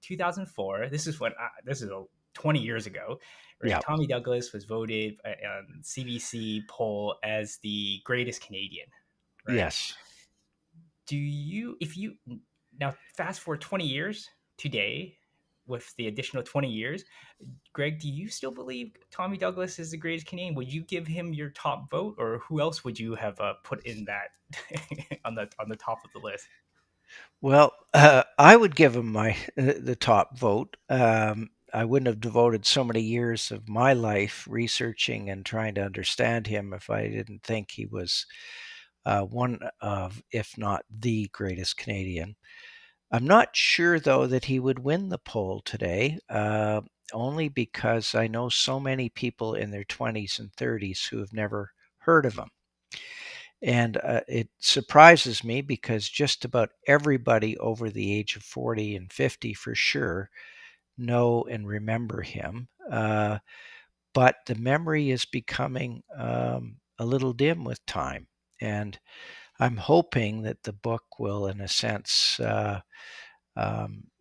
2004. This is 20 years ago, right? Yeah. Tommy Douglas was voted on CBC poll as the greatest Canadian, right? Yes. If you now fast forward 20 years today, with the additional 20 years, Greg, do you still believe Tommy Douglas is the greatest Canadian? Would you give him your top vote, or who else would you have put in that on the top of the list? Well, I would give him the top vote. I wouldn't have devoted so many years of my life researching and trying to understand him if I didn't think he was one of, if not the greatest Canadian. I'm not sure, though, that he would win the poll today, only because I know so many people in their 20s and 30s who have never heard of him. And it surprises me because just about everybody over the age of 40 and 50 for sure know and remember him. But the memory is becoming a little dim with time. And I'm hoping that the book will, in a sense,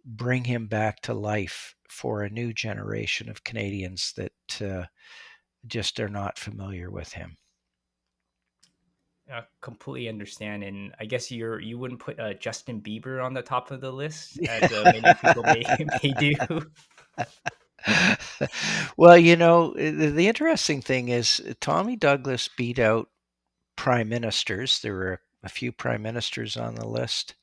bring him back to life for a new generation of Canadians that just are not familiar with him. Completely understand, and I guess you wouldn't put Justin Bieber on the top of the list, as many people may do. Well, the interesting thing is Tommy Douglas beat out prime ministers. There were a few prime ministers on the list,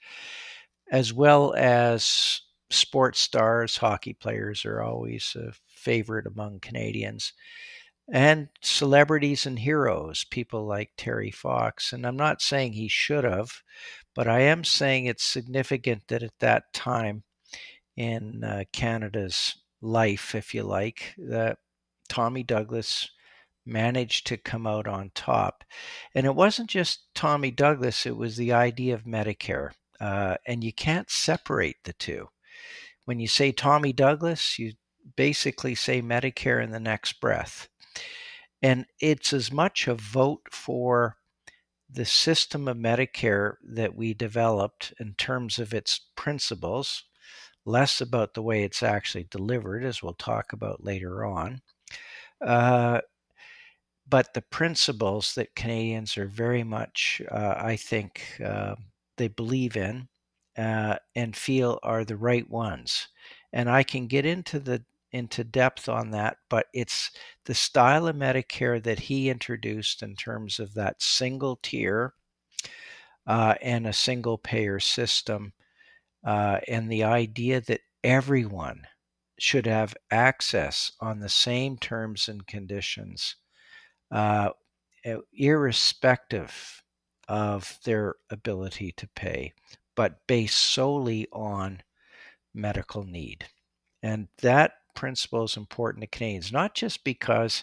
as well as sports stars. Hockey players are always a favorite among Canadians, and celebrities and heroes, people like Terry Fox. And I'm not saying he should have, but I am saying it's significant that at that time in Canada's life, if you like, that Tommy Douglas managed to come out on top. And it wasn't just Tommy Douglas, it was the idea of Medicare. And you can't separate the two. When you say Tommy Douglas, you basically say Medicare in the next breath. And it's as much a vote for the system of Medicare that we developed in terms of its principles, less about the way it's actually delivered, as we'll talk about later on. But the principles that Canadians are very much, I think, they believe in and feel are the right ones. And I can get into depth on that, but it's the style of Medicare that he introduced in terms of that single tier and a single payer system, and the idea that everyone should have access on the same terms and conditions, uh, irrespective of their ability to pay, but based solely on medical need. And that principle is important to Canadians, not just because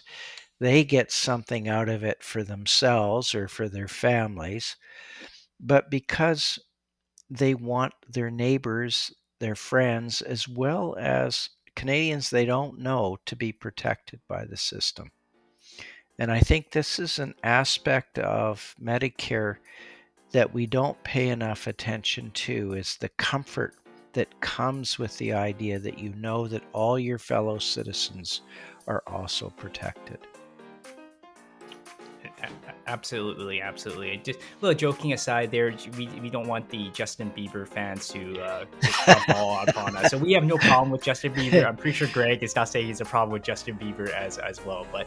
they get something out of it for themselves or for their families, but because they want their neighbors, their friends, as well as Canadians they don't know to be protected by the system. And I think this is an aspect of Medicare that we don't pay enough attention to, is the comfort that comes with the idea that you know that all your fellow citizens are also protected. Absolutely, absolutely. Just a little joking aside, there, we don't want the Justin Bieber fans to just jump all upon us. So we have no problem with Justin Bieber. I'm pretty sure Greg is not saying he's a problem with Justin Bieber as well. But